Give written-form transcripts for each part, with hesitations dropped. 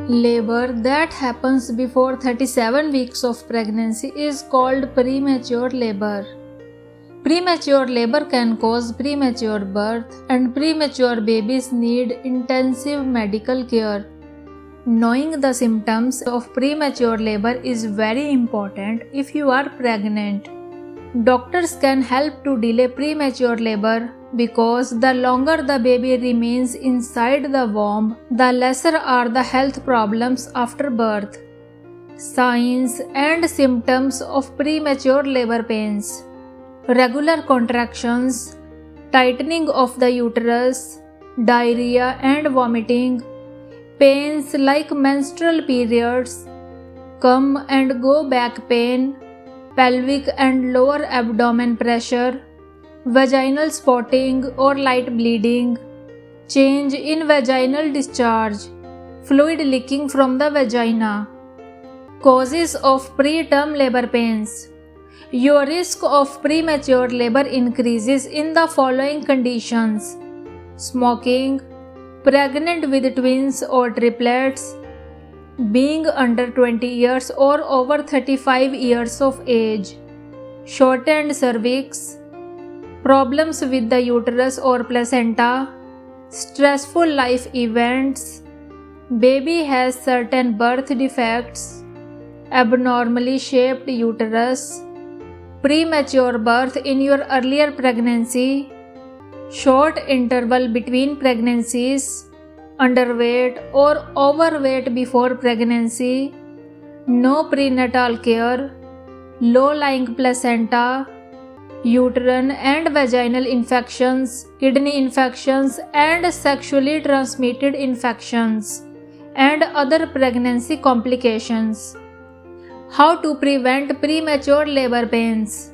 Labor that happens before 37 weeks of pregnancy is called premature labor. Premature labor can cause premature birth, and premature babies need intensive medical care. Knowing the symptoms of premature labor is very important if you are pregnant. Doctors can help to delay premature labor because the longer the baby remains inside the womb, the lesser are the health problems after birth. Signs and symptoms of premature labor pains: regular contractions, tightening of the uterus, diarrhea and vomiting, pains like menstrual periods, come and go back pain, pelvic and lower abdomen pressure, vaginal spotting or light bleeding, change in vaginal discharge, fluid leaking from the vagina. Causes of preterm labor pains. Your risk of premature labor increases in the following conditions: smoking, pregnant with twins or triplets, being under 20 years or over 35 years of age, shortened cervix, problems with the uterus or placenta, stressful life events, baby has certain birth defects, abnormally shaped uterus, premature birth in your earlier pregnancy, short interval between pregnancies, underweight or overweight before pregnancy, no prenatal care, low-lying placenta, uterine and vaginal infections, kidney infections and sexually transmitted infections, and other pregnancy complications. How to prevent premature labor pains?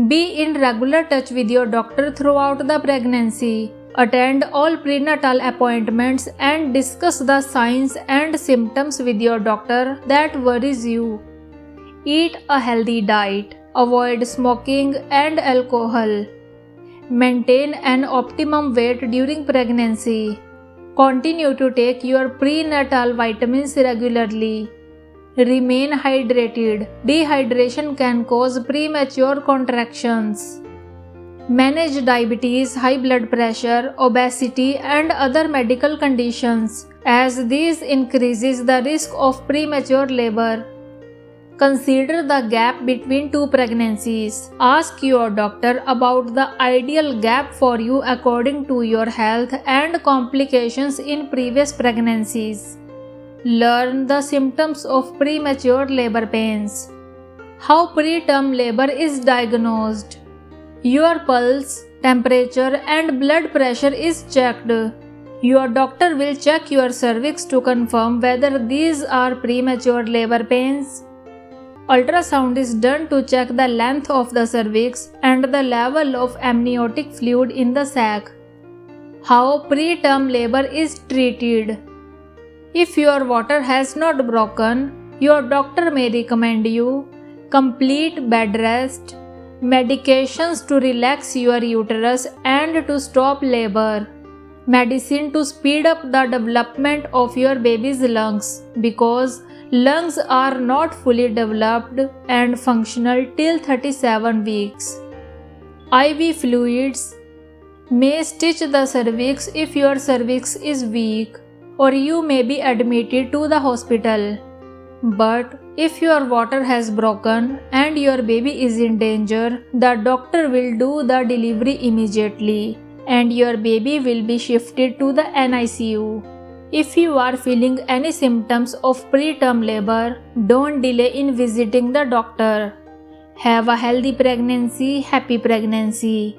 Be in regular touch with your doctor throughout the pregnancy. Attend all prenatal appointments and discuss the signs and symptoms with your doctor that worries you. Eat a healthy diet. Avoid smoking and alcohol. Maintain an optimum weight during pregnancy. Continue to take your prenatal vitamins regularly. Remain hydrated. Dehydration can cause premature contractions. Manage diabetes, high blood pressure, obesity, and other medical conditions, as these increases the risk of premature labor. Consider the gap between two pregnancies. Ask your doctor about the ideal gap for you according to your health and complications in previous pregnancies. Learn the symptoms of premature labor pains. How preterm labor is diagnosed. Your pulse, temperature and blood pressure is checked. Your doctor will check your cervix to confirm whether these are premature labor pains. Ultrasound is done to check the length of the cervix and the level of amniotic fluid in the sac. How preterm labor is treated. If your water has not broken, your doctor may recommend you complete bed rest, medications to relax your uterus and to stop labor, medicine to speed up the development of your baby's lungs because lungs are not fully developed and functional till 37 weeks. IV fluids may stitch the cervix if your cervix is weak, or you may be admitted to the hospital. But if your water has broken and your baby is in danger, the doctor will do the delivery immediately and your baby will be shifted to the NICU. If you are feeling any symptoms of preterm labor, don't delay in visiting the doctor. Have a healthy pregnancy, happy pregnancy.